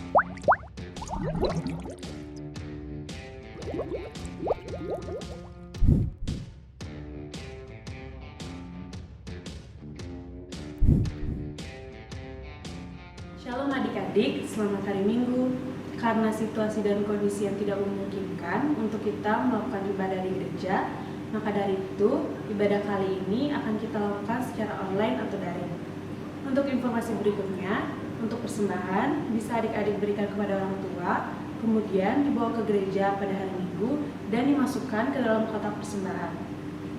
Shalom adik-adik, selamat hari Minggu. Karena situasi dan kondisi yang tidak memungkinkan untuk kita melakukan ibadah di gereja, maka dari itu, ibadah kali ini akan kita lakukan secara online atau daring. Untuk informasi berikutnya, untuk persembahan bisa adik-adik berikan kepada orang tua, kemudian dibawa ke gereja pada hari Minggu dan dimasukkan ke dalam kotak persembahan.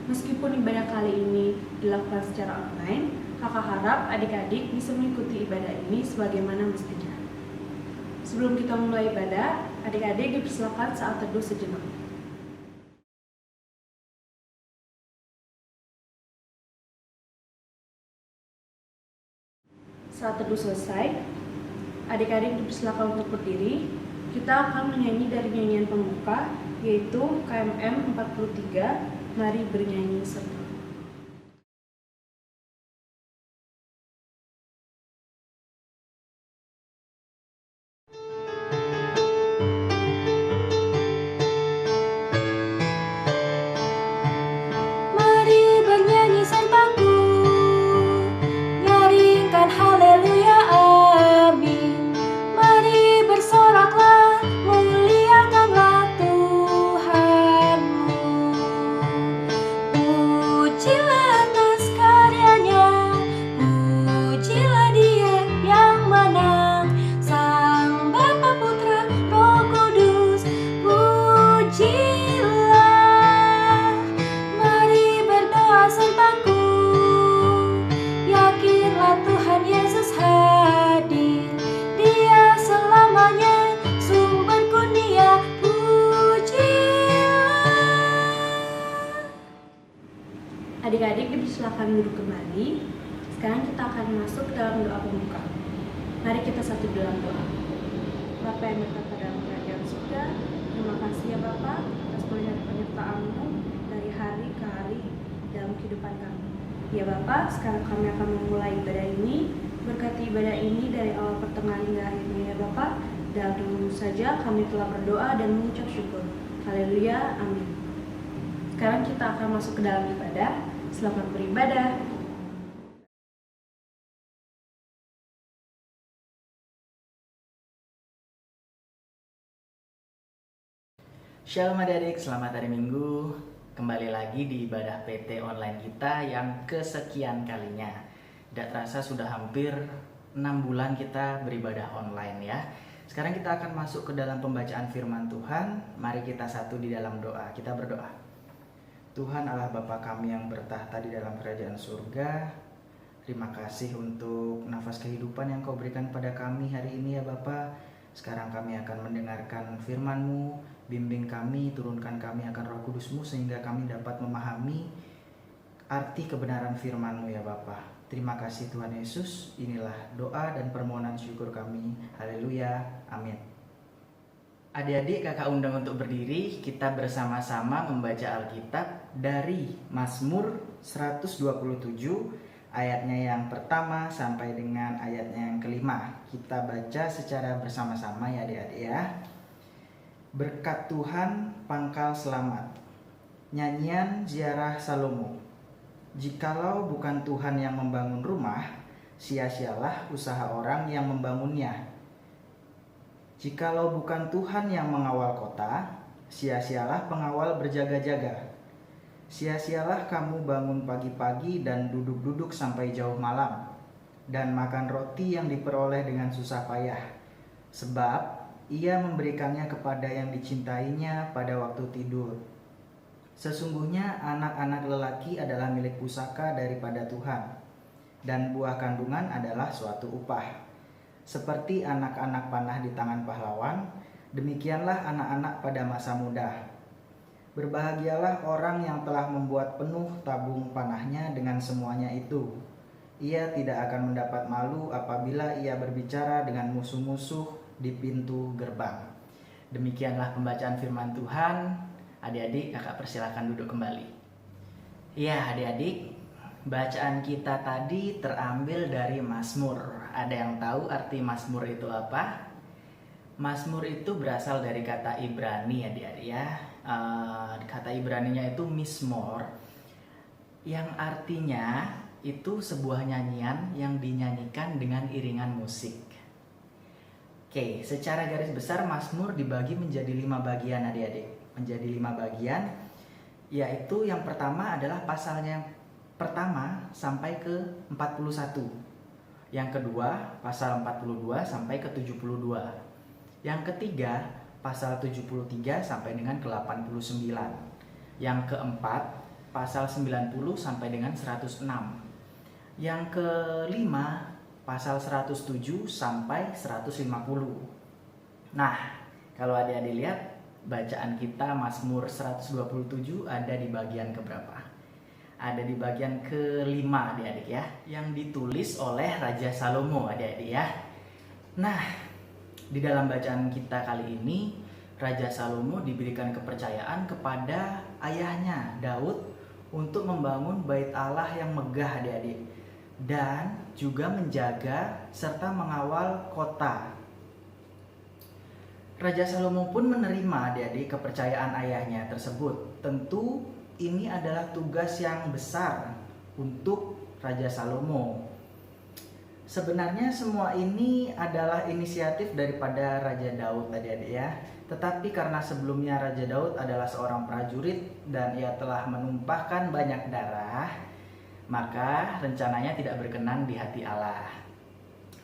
Meskipun ibadah kali ini dilakukan secara online, kakak harap adik-adik bisa mengikuti ibadah ini sebagaimana mestinya. Sebelum kita memulai ibadah, adik-adik dipersilakan saat teduh sejenak. Saat teduh selesai, adik-adik dipersilakan untuk berdiri. Kita akan menyanyi dari nyanyian pembuka, yaitu KMM 43, Mari Bernyanyi Serta. Adik-adik dipersilakan duduk kembali. Sekarang kita akan masuk dalam doa pembuka. Mari kita satu dalam doa. Bapa yang berkata dalam kerajaan surga, terima kasih ya Bapa atas melihat penyertaan-Mu dari hari ke hari dalam kehidupan kami. Ya Bapa, sekarang kami akan memulai ibadah ini. Berkati ibadah ini dari awal pertengahan hingga akhirnya ya Bapa. Dan dulu saja kami telah berdoa dan mengucap syukur. Haleluya, amin. Sekarang kita akan masuk ke dalam ibadah. Selamat beribadah. Shalom adik-adik, selamat hari Minggu. Kembali lagi di ibadah PT online kita yang kesekian kalinya. Tidak terasa sudah hampir 6 bulan kita beribadah online ya. Sekarang kita akan masuk ke dalam pembacaan firman Tuhan. Mari kita satu di dalam doa. Kita berdoa. Tuhan Allah Bapa kami yang bertahta di dalam kerajaan surga, terima kasih untuk nafas kehidupan yang Kau berikan pada kami hari ini ya Bapa. Sekarang kami akan mendengarkan firman-Mu, bimbing kami, turunkan kami akan Roh Kudus-Mu sehingga kami dapat memahami arti kebenaran firman-Mu ya Bapa. Terima kasih Tuhan Yesus, inilah doa dan permohonan syukur kami. Haleluya, amin. Adik-adik kakak undang untuk berdiri, kita bersama-sama membaca Alkitab dari Mazmur 127 ayatnya yang pertama sampai dengan ayatnya yang kelima. Kita baca secara bersama-sama ya adik-adik ya. Berkat Tuhan pangkal selamat. Nyanyian ziarah Salomo. Jikalau bukan Tuhan yang membangun rumah, sia-sialah usaha orang yang membangunnya. Jikalau bukan Tuhan yang mengawal kota, sia-sialah pengawal berjaga-jaga. Sia-sialah kamu bangun pagi-pagi dan duduk-duduk sampai jauh malam, dan makan roti yang diperoleh dengan susah payah. Sebab ia memberikannya kepada yang dicintainya pada waktu tidur. Sesungguhnya anak-anak lelaki adalah milik pusaka daripada Tuhan, dan buah kandungan adalah suatu upah. Seperti anak-anak panah di tangan pahlawan, demikianlah anak-anak pada masa muda. Berbahagialah orang yang telah membuat penuh tabung panahnya dengan semuanya itu. Ia tidak akan mendapat malu apabila ia berbicara dengan musuh-musuh di pintu gerbang. Demikianlah pembacaan firman Tuhan. Adik-adik, kakak persilakan duduk kembali. Ya adik-adik, bacaan kita tadi terambil dari Mazmur. Ada yang tahu arti Mazmur itu apa? Mazmur itu berasal dari kata Ibrani adik-adik ya. Kata Ibraninya itu mismor, yang artinya itu sebuah nyanyian yang dinyanyikan dengan iringan musik. Oke, secara garis besar Mazmur dibagi menjadi 5 bagian adik-adik. Menjadi 5 bagian, yaitu yang pertama adalah pasalnya yang pertama sampai ke 41. Yang kedua pasal 42 sampai ke 72. Yang ketiga pasal 73 sampai dengan ke 89. Yang keempat pasal 90 sampai dengan 106. Yang kelima pasal 107 sampai 150. Nah, kalau adik-adik lihat bacaan kita Mazmur 127 ada di bagian keberapa? Ada di bagian kelima adik-adik ya, yang ditulis oleh Raja Salomo adik-adik ya. Nah, di dalam bacaan kita kali ini Raja Salomo diberikan kepercayaan kepada ayahnya Daud untuk membangun bait Allah yang megah adik-adik, dan juga menjaga serta mengawal kota. Raja Salomo pun menerima adik-adik kepercayaan ayahnya tersebut. Tentu ini adalah tugas yang besar untuk Raja Salomo. Sebenarnya semua ini adalah inisiatif daripada Raja Daud adik-adik ya. Tetapi karena sebelumnya Raja Daud adalah seorang prajurit dan ia telah menumpahkan banyak darah, maka rencananya tidak berkenan di hati Allah.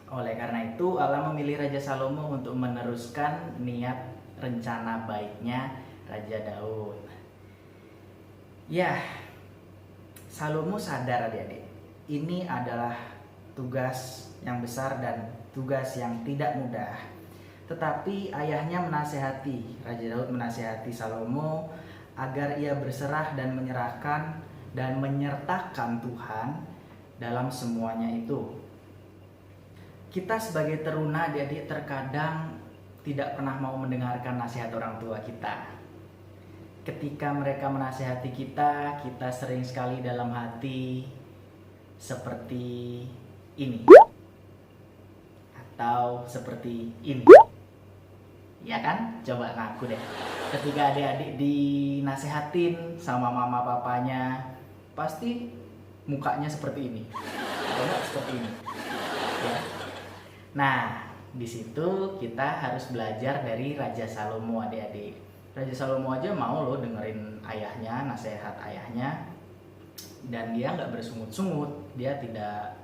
Oleh karena itu Allah memilih Raja Salomo untuk meneruskan niat rencana baiknya Raja Daud. Ya, Salomo sadar adik-adik, ini adalah tugas yang besar dan tugas yang tidak mudah. Tetapi ayahnya menasehati, Raja Daud menasehati Salomo agar ia berserah dan menyerahkan dan menyertakan Tuhan dalam semuanya itu. Kita sebagai teruna adik-adik terkadang tidak pernah mau mendengarkan nasihat orang tua kita. Ketika mereka menasehati kita, kita sering sekali dalam hati seperti ini atau seperti ini. Ya kan? Coba ngaku deh. Ketika adik-adik dinasehatin sama mama papanya, pasti mukanya seperti ini. Atau seperti ini. Ya. Nah, di situ kita harus belajar dari Raja Salomo adik-adik. Raja Salomo aja mau loh dengerin ayahnya, nasihat ayahnya, dan dia nggak bersungut-sungut, dia tidak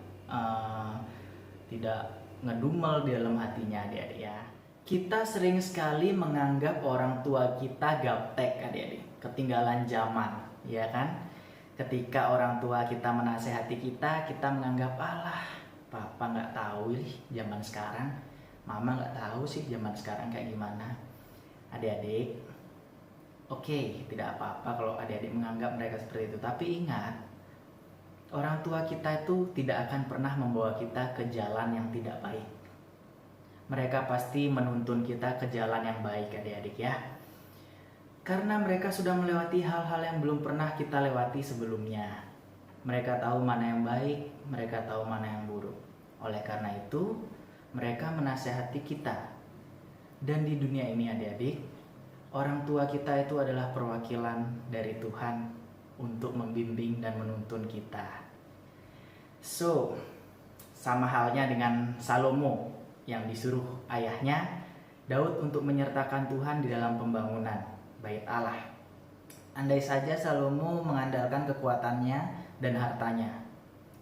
ngedumel di dalam hatinya adik-adik ya. Kita sering sekali menganggap orang tua kita gaptek adik-adik, ketinggalan zaman, ya kan? Ketika orang tua kita menasehati kita menganggap alah, papa nggak tahu nih zaman sekarang, mama nggak tahu sih zaman sekarang kayak gimana. Adik-adik, oke, tidak apa-apa kalau adik-adik menganggap mereka seperti itu. Tapi ingat, orang tua kita itu tidak akan pernah membawa kita ke jalan yang tidak baik. Mereka pasti menuntun kita ke jalan yang baik adik-adik ya. Karena mereka sudah melewati hal-hal yang belum pernah kita lewati sebelumnya. Mereka tahu mana yang baik, mereka tahu mana yang buruk. Oleh karena itu, mereka menasehati kita. Dan di dunia ini adik-adik, orang tua kita itu adalah perwakilan dari Tuhan untuk membimbing dan menuntun kita. So, sama halnya dengan Salomo yang disuruh ayahnya, Daud untuk menyertakan Tuhan di dalam pembangunan bait Allah. Andai saja Salomo mengandalkan kekuatannya dan hartanya,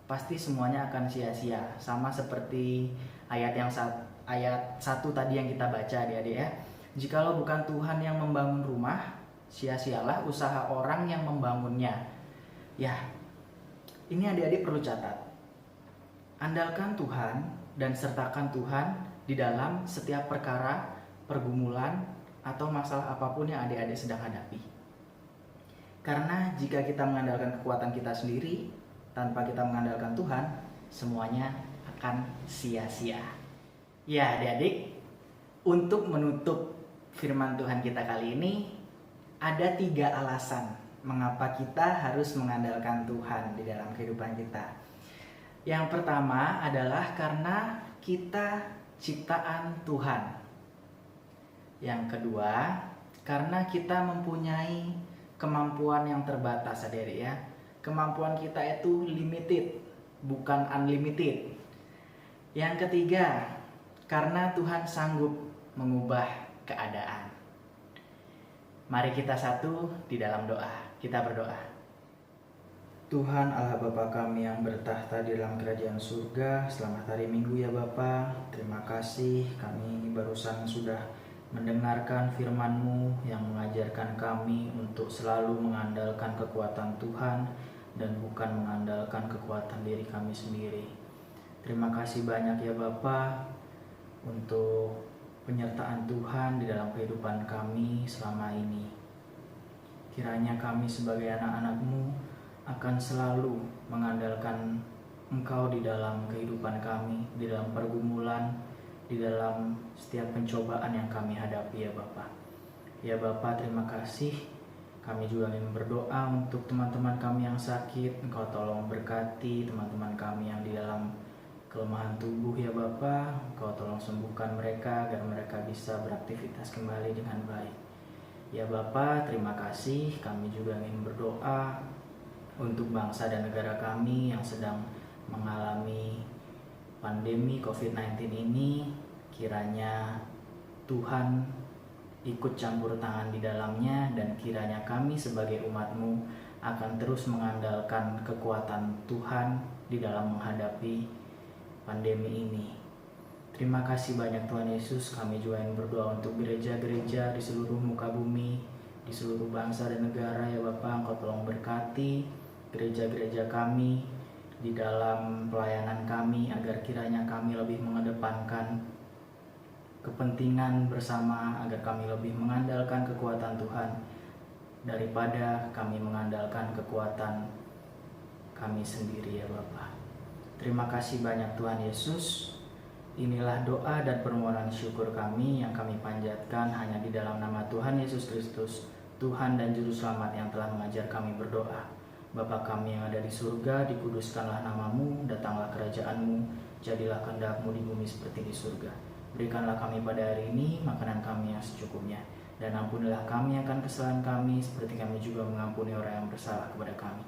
pasti semuanya akan sia-sia. Sama seperti ayat 1 tadi yang kita baca adik-adik ya. Jikalau bukan Tuhan yang membangun rumah, sia-sialah usaha orang yang membangunnya. Ya, ini adik-adik perlu catat. Andalkan Tuhan dan sertakan Tuhan di dalam setiap perkara, pergumulan, atau masalah apapun yang adik-adik sedang hadapi. Karena jika kita mengandalkan kekuatan kita sendiri, tanpa kita mengandalkan Tuhan, semuanya akan sia-sia. Ya adik-adik, untuk menutup firman Tuhan kita kali ini, ada 3 alasan mengapa kita harus mengandalkan Tuhan di dalam kehidupan kita. Yang pertama adalah karena kita ciptaan Tuhan. Yang kedua, karena kita mempunyai kemampuan yang terbatas, adik-adik ya. Kemampuan kita itu limited, bukan unlimited. Yang ketiga, karena Tuhan sanggup mengubah keadaan. Mari kita satu di dalam doa. Kita berdoa. Tuhan Allah Bapa kami yang bertahta di dalam kerajaan surga, selamat hari Minggu ya Bapa. Terima kasih kami barusan sudah mendengarkan firman-Mu yang mengajarkan kami untuk selalu mengandalkan kekuatan Tuhan dan bukan mengandalkan kekuatan diri kami sendiri. Terima kasih banyak ya Bapa untuk penyertaan Tuhan di dalam kehidupan kami selama ini. Kiranya kami sebagai anak-anak-Mu akan selalu mengandalkan Engkau di dalam kehidupan kami, di dalam pergumulan, di dalam setiap pencobaan yang kami hadapi ya Bapa. Ya Bapa, terima kasih. Kami juga ingin berdoa untuk teman-teman kami yang sakit. Engkau tolong berkati teman-teman kami yang di dalam kelemahan tubuh ya Bapa. Engkau tolong sembuhkan mereka agar mereka bisa beraktivitas kembali dengan baik. Ya Bapa, terima kasih. Kami juga ingin berdoa untuk bangsa dan negara kami yang sedang mengalami pandemi COVID-19 ini. Kiranya Tuhan ikut campur tangan di dalamnya, dan kiranya kami sebagai umat-Mu akan terus mengandalkan kekuatan Tuhan di dalam menghadapi pandemi ini. Terima kasih banyak Tuhan Yesus. Kami juga ingin berdoa untuk gereja-gereja di seluruh muka bumi, di seluruh bangsa dan negara ya Bapa. Engkau tolong berkati gereja-gereja kami di dalam pelayanan kami, agar kiranya kami lebih mengedepankan kepentingan bersama, agar kami lebih mengandalkan kekuatan Tuhan daripada kami mengandalkan kekuatan kami sendiri ya Bapa. Terima kasih banyak Tuhan Yesus. Inilah doa dan permohonan syukur kami yang kami panjatkan hanya di dalam nama Tuhan Yesus Kristus, Tuhan dan Juru Selamat yang telah mengajar kami berdoa. Bapa kami yang ada di surga, dikuduskanlah nama-Mu, datanglah kerajaan-Mu, jadilah kehendak-Mu di bumi seperti di surga. Berikanlah kami pada hari ini makanan kami yang secukupnya, dan ampunilah kami akan kesalahan kami, seperti kami juga mengampuni orang yang bersalah kepada kami.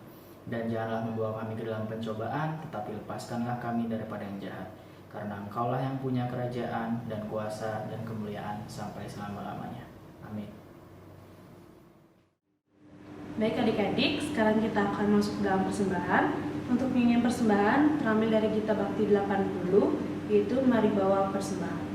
Dan janganlah membawa kami ke dalam pencobaan, tetapi lepaskanlah kami daripada yang jahat. Karena Engkaulah yang punya kerajaan dan kuasa dan kemuliaan sampai selama-lamanya. Amin. Baik adik-adik, sekarang kita akan masuk dalam persembahan. Untuk nyanyian persembahan terambil dari Gita Bakti 80, yaitu Mari Bawa Persembahan.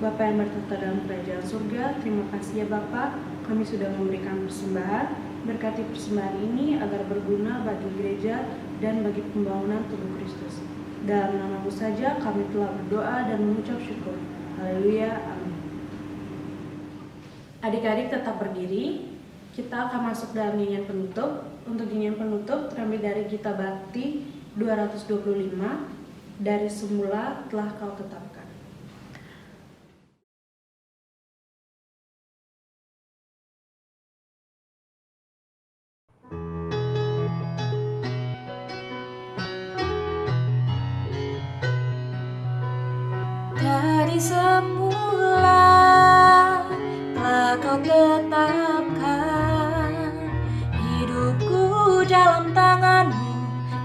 Bapa yang bertata dalam kerajaan surga, terima kasih ya Bapa, kami sudah memberikan persembahan. Berkati persembahan ini agar berguna bagi gereja dan bagi pembangunan tubuh Kristus. Dalam nama-Mu saja kami telah berdoa dan mengucap syukur. Haleluya, amin. Adik-adik tetap berdiri. Kita akan masuk dalam nyanyian penutup. Untuk nyanyian penutup terambil dari Gita Bakti 225, dari semula telah Kau tetapkan. Dari semula telah Kau tetapkan hidupku dalam tangan-Mu,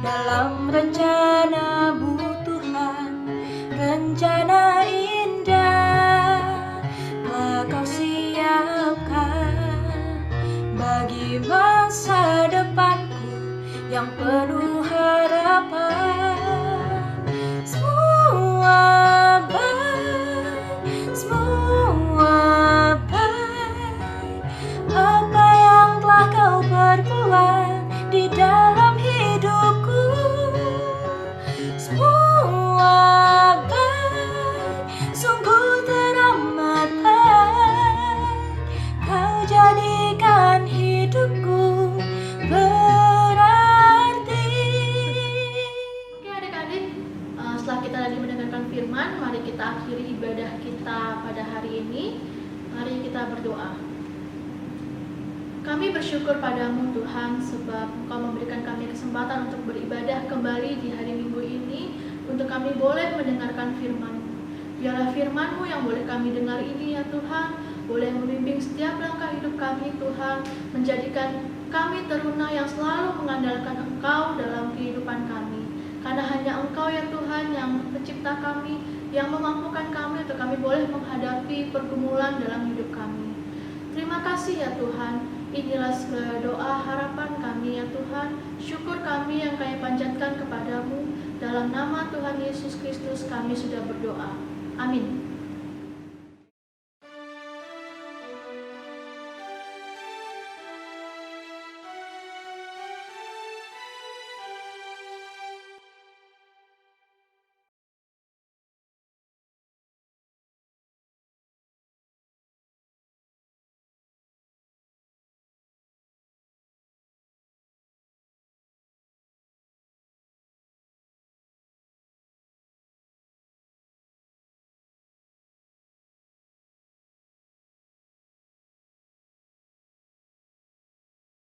dalam rencana-Mu Tuhan. penuh harapan. Semua baik, semua baik. Apa yang telah kau perbuat di dalam hidupku, semua baik, sungguh teramat baik. Kau jadikan hidupku berarti. Oke adik-adik, setelah kita tadi mendengarkan firman, mari kita akhiri ibadah kita pada hari ini. Mari kita berdoa. Kami bersyukur padamu Tuhan, sebab Engkau memberikan kami kesempatan untuk beribadah kembali di hari Minggu ini, untuk kami boleh mendengarkan firman-Mu. Biarlah firman-Mu yang boleh kami dengar ini ya Tuhan, boleh membimbing setiap langkah hidup kami Tuhan, menjadikan kami teruna yang selalu mengandalkan Engkau dalam kehidupan kami. Karena hanya Engkau ya Tuhan yang pencipta kami, yang memampukan kami untuk kami boleh menghadapi pergumulan dalam hidup kami. Terima kasih ya Tuhan. Inilah segala doa harapan kami ya Tuhan. Syukur kami yang kami panjatkan kepadamu. Dalam nama Tuhan Yesus Kristus kami sudah berdoa. Amin.